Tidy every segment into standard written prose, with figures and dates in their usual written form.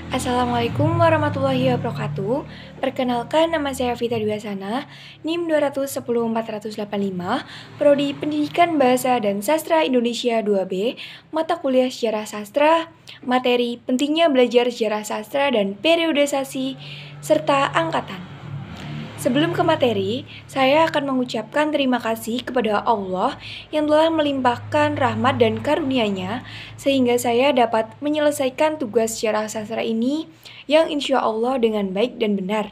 Assalamualaikum warahmatullahi wabarakatuh. Perkenalkan, nama saya Vita Dwiasana, NIM 210485, Prodi Pendidikan Bahasa dan Sastra Indonesia 2B, mata kuliah Sejarah Sastra, materi pentingnya belajar sejarah sastra dan periodisasi, serta angkatan. Sebelum ke materi, saya akan mengucapkan terima kasih kepada Allah yang telah melimpahkan rahmat dan karunia-Nya sehingga saya dapat menyelesaikan tugas sejarah sastra ini yang insya Allah dengan baik dan benar.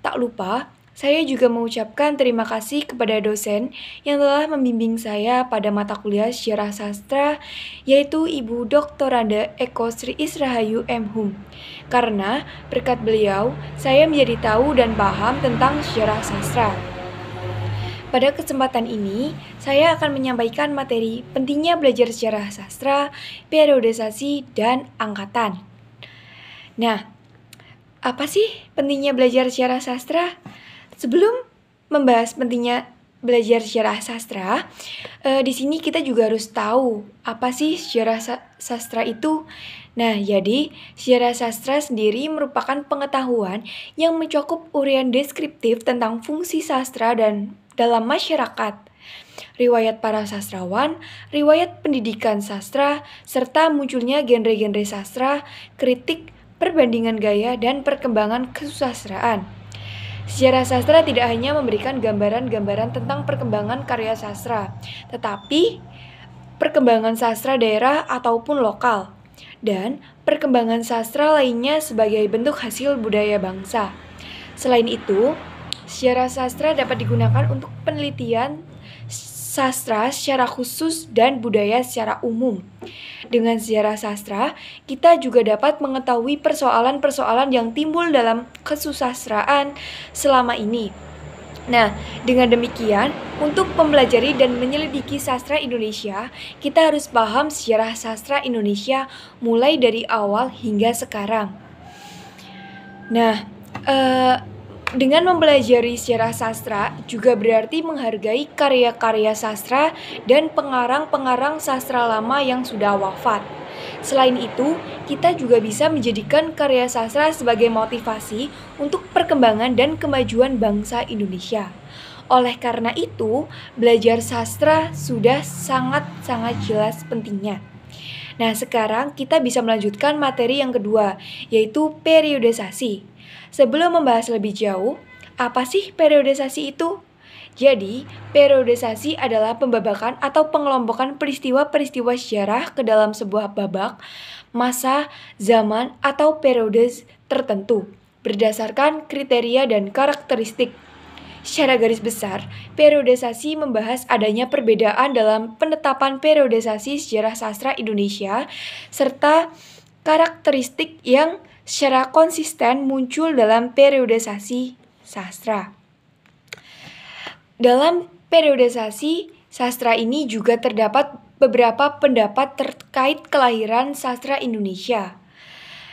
Tak lupa, saya juga mengucapkan terima kasih kepada dosen yang telah membimbing saya pada mata kuliah sejarah sastra, yaitu Ibu Doktoranda Eko Sri Israhayu M. Hum. Karena berkat beliau, saya menjadi tahu dan paham tentang sejarah sastra. Pada kesempatan ini, saya akan menyampaikan materi pentingnya belajar sejarah sastra, periodisasi, dan angkatan. Nah, apa sih pentingnya belajar sejarah sastra? Sebelum membahas pentingnya belajar sejarah sastra, di sini kita juga harus tahu apa sih sejarah sastra itu. Nah, jadi sejarah sastra sendiri merupakan pengetahuan yang mencakup uraian deskriptif tentang fungsi sastra dan dalam masyarakat, riwayat para sastrawan, riwayat pendidikan sastra, serta munculnya genre-genre sastra, kritik, perbandingan gaya, dan perkembangan kesusastraan. Sejarah sastra tidak hanya memberikan gambaran-gambaran tentang perkembangan karya sastra, tetapi perkembangan sastra daerah ataupun lokal, dan perkembangan sastra lainnya sebagai bentuk hasil budaya bangsa. Selain itu, sejarah sastra dapat digunakan untuk penelitian sastra secara khusus dan budaya secara umum. Dengan sejarah sastra, kita juga dapat mengetahui persoalan-persoalan yang timbul dalam kesusastraan selama ini. Nah, dengan demikian, untuk mempelajari dan menyelidiki sastra Indonesia, kita harus paham sejarah sastra Indonesia mulai dari awal hingga sekarang. Nah, dengan mempelajari sejarah sastra juga berarti menghargai karya-karya sastra dan pengarang-pengarang sastra lama yang sudah wafat. Selain itu, kita juga bisa menjadikan karya sastra sebagai motivasi untuk perkembangan dan kemajuan bangsa Indonesia. Oleh karena itu, belajar sastra sudah sangat-sangat jelas pentingnya. Nah, sekarang kita bisa melanjutkan materi yang kedua, yaitu periodisasi. Sebelum membahas lebih jauh, apa sih periodisasi itu? Jadi, periodisasi adalah pembabakan atau pengelompokan peristiwa-peristiwa sejarah ke dalam sebuah babak, masa, zaman, atau periode tertentu, berdasarkan kriteria dan karakteristik. Secara garis besar, periodisasi membahas adanya perbedaan dalam penetapan periodisasi sejarah sastra Indonesia, serta karakteristik yang secara konsisten muncul dalam periodisasi sastra. Dalam periodisasi sastra ini juga terdapat beberapa pendapat terkait kelahiran sastra Indonesia.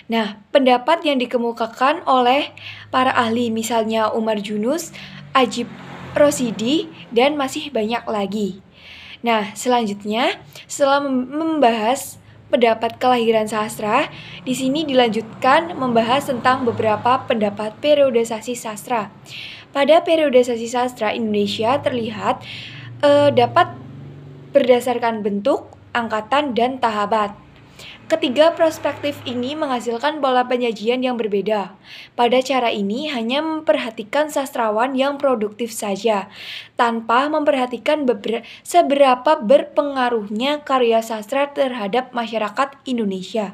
Nah, pendapat yang dikemukakan oleh para ahli misalnya Umar Junus, Ajib Rosidi, dan masih banyak lagi. Nah, selanjutnya setelah membahas pendapat kelahiran sastra, di sini dilanjutkan membahas tentang beberapa pendapat periodisasi sastra. Pada periodisasi sastra Indonesia terlihat dapat berdasarkan bentuk, angkatan, dan tahapan. Ketiga perspektif ini menghasilkan pola penyajian yang berbeda. Pada cara ini hanya memperhatikan sastrawan yang produktif saja, tanpa memperhatikan seberapa berpengaruhnya karya sastra terhadap masyarakat Indonesia.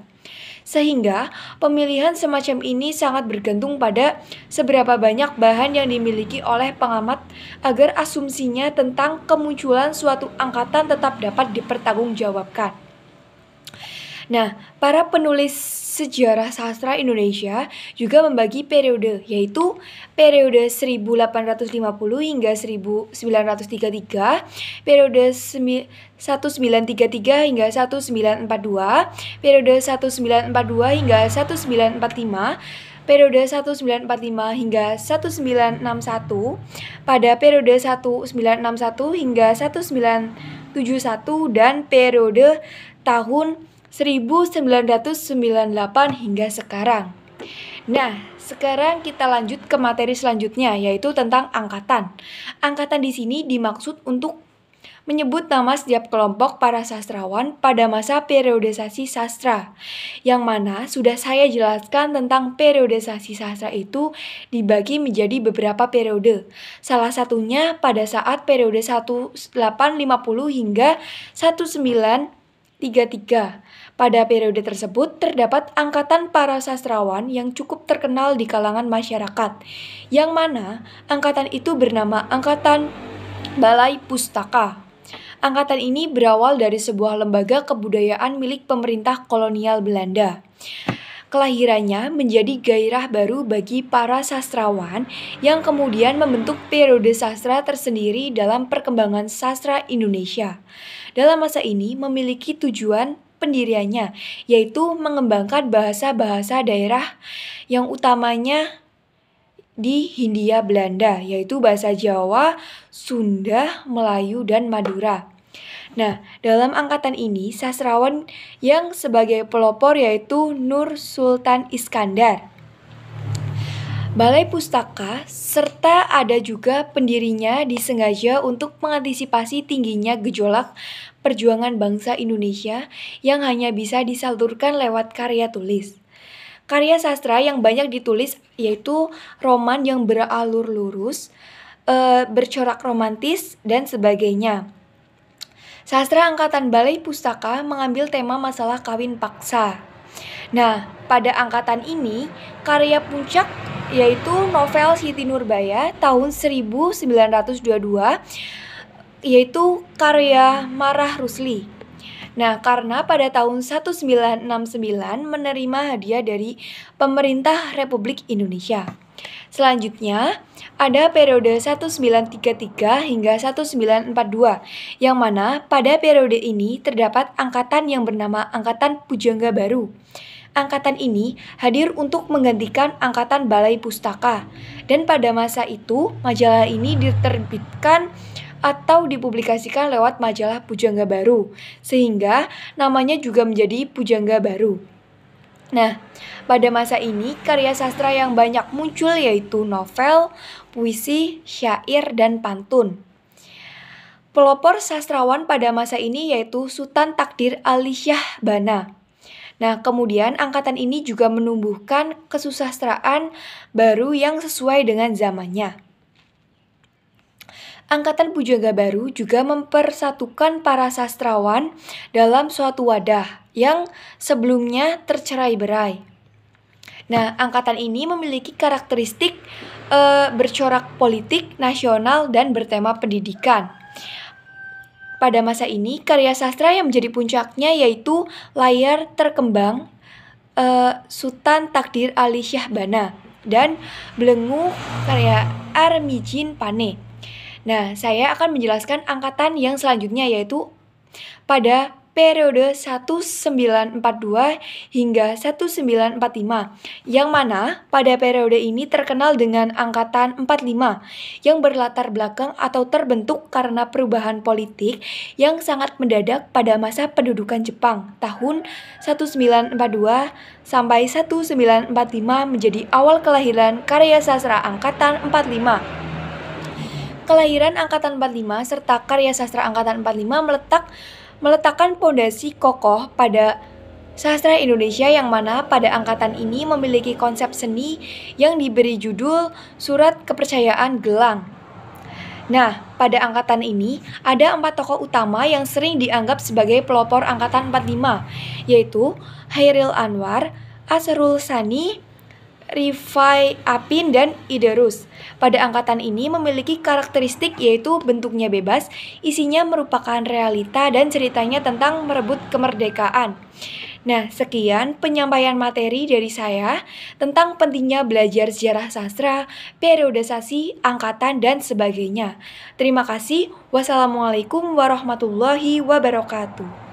Sehingga pemilihan semacam ini sangat bergantung pada seberapa banyak bahan yang dimiliki oleh pengamat agar asumsinya tentang kemunculan suatu angkatan tetap dapat dipertanggungjawabkan. Nah, para penulis sejarah sastra Indonesia juga membagi periode, yaitu periode 1850 hingga 1933, periode 1933 hingga 1942, periode 1942 hingga 1945, periode 1945 hingga 1961, pada periode 1961 hingga 1971, dan periode tahun 1998 hingga sekarang. Nah, sekarang kita lanjut ke materi selanjutnya, yaitu tentang angkatan. Angkatan di sini dimaksud untuk menyebut nama setiap kelompok para sastrawan pada masa periodisasi sastra, yang mana sudah saya jelaskan tentang periodisasi sastra itu dibagi menjadi beberapa periode. Salah satunya pada saat periode 1850 hingga 1933. Pada periode tersebut terdapat angkatan para sastrawan yang cukup terkenal di kalangan masyarakat, yang mana angkatan itu bernama Angkatan Balai Pustaka. Angkatan ini berawal dari sebuah lembaga kebudayaan milik pemerintah kolonial Belanda. Kelahirannya menjadi gairah baru bagi para sastrawan yang kemudian membentuk periode sastra tersendiri dalam perkembangan sastra Indonesia. Dalam masa ini memiliki tujuan pendiriannya, yaitu mengembangkan bahasa-bahasa daerah yang utamanya di Hindia Belanda, yaitu bahasa Jawa, Sunda, Melayu, dan Madura. Nah, dalam angkatan ini, sastrawan yang sebagai pelopor yaitu Nur Sultan Iskandar. Balai Pustaka serta ada juga pendirinya disengaja untuk mengantisipasi tingginya gejolak perjuangan bangsa Indonesia yang hanya bisa disalurkan lewat karya tulis. Karya sastra yang banyak ditulis yaitu roman yang beralur lurus, bercorak romantis, dan sebagainya. Sastra Angkatan Balai Pustaka mengambil tema masalah kawin paksa. Nah, pada angkatan ini, karya puncak yaitu novel Siti Nurbaya tahun 1922, yaitu karya Marah Rusli. Nah, karena pada tahun 1969 menerima hadiah dari Pemerintah Republik Indonesia. Selanjutnya, ada periode 1933 hingga 1942, yang mana pada periode ini terdapat angkatan yang bernama Angkatan Pujangga Baru. Angkatan ini hadir untuk menggantikan Angkatan Balai Pustaka, dan pada masa itu majalah ini diterbitkan atau dipublikasikan lewat majalah Pujangga Baru, sehingga namanya juga menjadi Pujangga Baru. Nah, pada masa ini karya sastra yang banyak muncul yaitu novel, puisi, syair, dan pantun. Pelopor sastrawan pada masa ini yaitu Sultan Takdir Ali Shah Bana. Nah, kemudian angkatan ini juga menumbuhkan kesusastraan baru yang sesuai dengan zamannya. Angkatan Pujangga Baru juga mempersatukan para sastrawan dalam suatu wadah yang sebelumnya tercerai-berai. Nah, angkatan ini memiliki karakteristik bercorak politik, nasional, dan bertema pendidikan. Pada masa ini, karya sastra yang menjadi puncaknya yaitu Layar Terkembang Sultan Takdir Ali Shah Bana dan Belenggu karya Armijin Pane. Nah, saya akan menjelaskan angkatan yang selanjutnya yaitu pada periode 1942 hingga 1945, yang mana pada periode ini terkenal dengan Angkatan 45 yang berlatar belakang atau terbentuk karena perubahan politik yang sangat mendadak pada masa pendudukan Jepang tahun 1942 sampai 1945 menjadi awal kelahiran karya sastra Angkatan 45. Kelahiran Angkatan 45 serta karya sastra Angkatan 45 meletakkan pondasi kokoh pada sastra Indonesia, yang mana pada angkatan ini memiliki konsep seni yang diberi judul Surat Kepercayaan Gelang. Nah, pada angkatan ini ada 4 tokoh utama yang sering dianggap sebagai pelopor Angkatan 45, yaitu Hairil Anwar, Asrul Sani, Rifai Apin, dan Idarus. Pada angkatan ini memiliki karakteristik yaitu bentuknya bebas, isinya merupakan realita dan ceritanya tentang merebut kemerdekaan. Nah, sekian penyampaian materi dari saya tentang pentingnya belajar sejarah sastra, periodisasi, angkatan, dan sebagainya. Terima kasih. Wassalamualaikum warahmatullahi wabarakatuh.